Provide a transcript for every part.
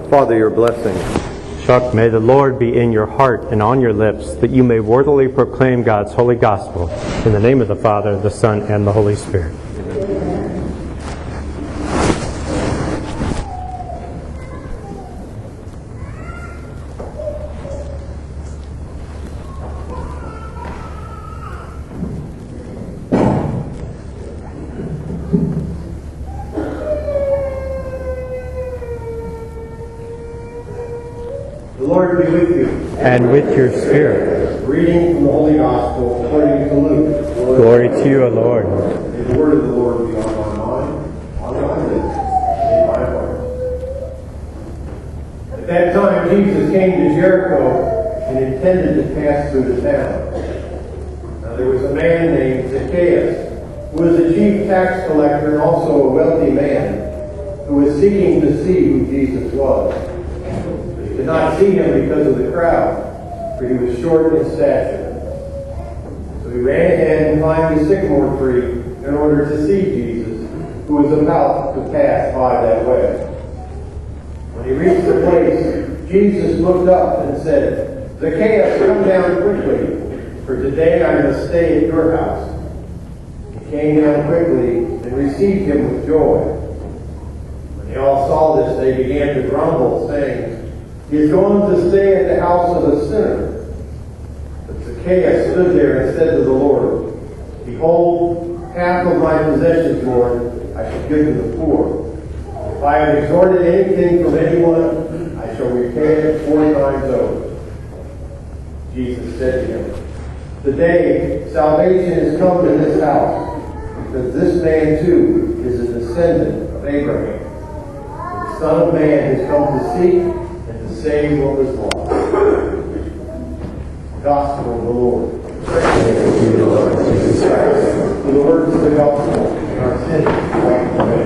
Father, your blessing. Chuck, may the Lord be in your heart and on your lips, that you may worthily proclaim God's holy gospel. In the name of the Father, the Son, and the Holy Spirit. The Lord be with you. And with your spirit. Reading from the Holy Gospel according to Luke. Glory to you, O Lord. May the word of the Lord be on my mind, on my lips, and in my heart. At that time Jesus came to Jericho and intended to pass through the town. Now there was a man named Zacchaeus, who was a chief tax collector and also a wealthy man, who was seeking to see who Jesus was. Did not see him because of the crowd, for he was short in stature. So he ran ahead and climbed a sycamore tree in order to see Jesus, who was about to pass by that way. When he reached the place, Jesus looked up and said, "Zacchaeus, come down quickly, for today I must stay at your house." He came down quickly and received him with joy. When they all saw this, they began to grumble, saying, "He is going to stay at the house of a sinner." But Zacchaeus stood there and said to the Lord, "Behold, half of my possessions, Lord, I shall give to the poor. If I have extorted anything from anyone, I shall repay it 4 times over." Jesus said to him, "Today salvation has come to this house, because this man too is a descendant of Abraham. The Son of Man has come to seek and to save what was lost." Gospel of the Lord. Praise to you, Lord Jesus Christ. For the words of the gospel, and our sins wiped away.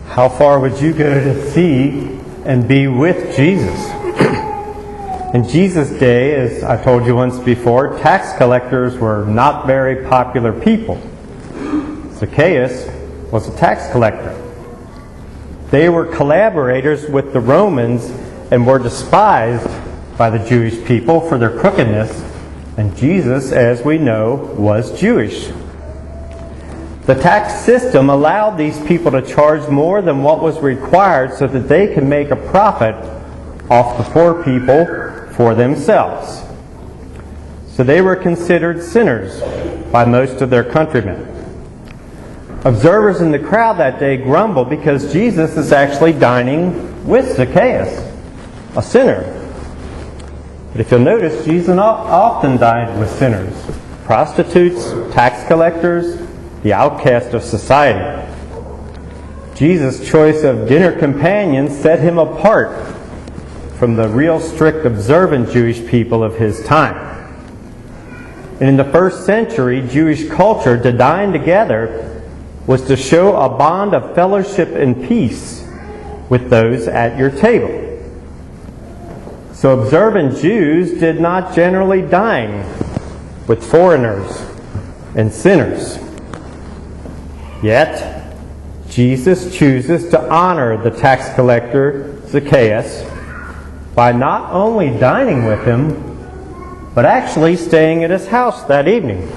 How far would you go to see and be with Jesus? In Jesus' day, as I told you once before, tax collectors were not very popular people. Zacchaeus was a tax collector. They were collaborators with the Romans and were despised by the Jewish people for their crookedness, and Jesus, as we know, was Jewish. The tax system allowed these people to charge more than what was required so that they could make a profit off the poor people for themselves. So they were considered sinners by most of their countrymen. Observers in the crowd that day grumbled because Jesus is actually dining with Zacchaeus, a sinner. But if you'll notice, Jesus often dined with sinners, prostitutes, tax collectors, the outcast of society. Jesus' choice of dinner companions set him apart from the real strict observant Jewish people of his time. And in the first century Jewish culture, to dine together was to show a bond of fellowship and peace with those at your table. So observant Jews did not generally dine with foreigners and sinners. Yet, Jesus chooses to honor the tax collector Zacchaeus by not only dining with him, but actually staying at his house that evening.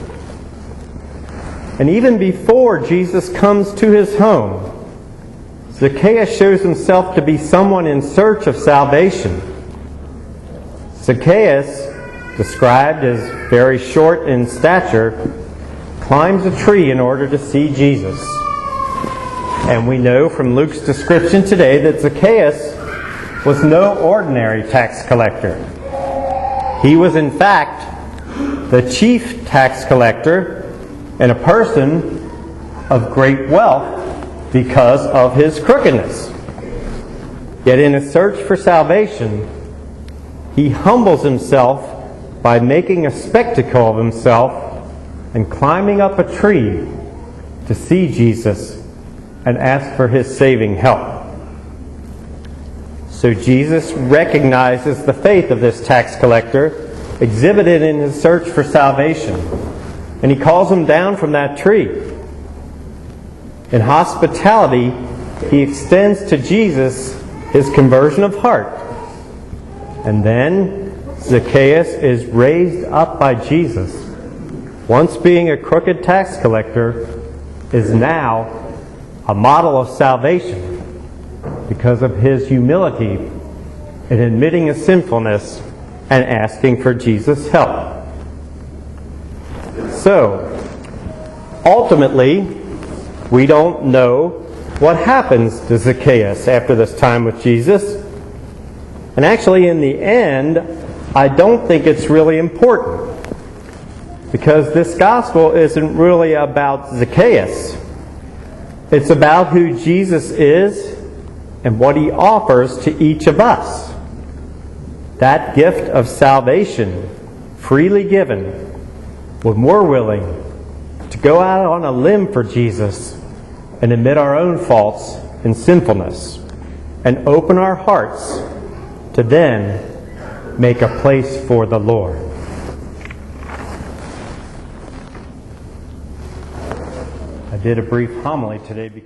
And even before Jesus comes to his home, Zacchaeus shows himself to be someone in search of salvation. Zacchaeus, described as very short in stature, climbs a tree in order to see Jesus. And we know from Luke's description today that Zacchaeus was no ordinary tax collector. He was in fact the chief tax collector and a person of great wealth because of his crookedness. Yet in his search for salvation, he humbles himself by making a spectacle of himself and climbing up a tree to see Jesus and ask for his saving help. So Jesus recognizes the faith of this tax collector exhibited in his search for salvation, and he calls him down from that tree. In hospitality, he extends to Jesus his conversion of heart. And then Zacchaeus is raised up by Jesus. Once being a crooked tax collector, is now a model of salvation because of his humility in admitting his sinfulness and asking for Jesus' help. So, ultimately, we don't know what happens to Zacchaeus after this time with Jesus. And actually, in the end, I don't think it's really important, because this gospel isn't really about Zacchaeus. It's about who Jesus is and what he offers to each of us. That gift of salvation, freely given, when we're willing to go out on a limb for Jesus and admit our own faults and sinfulness and open our hearts to then make a place for the Lord. I did a brief homily today because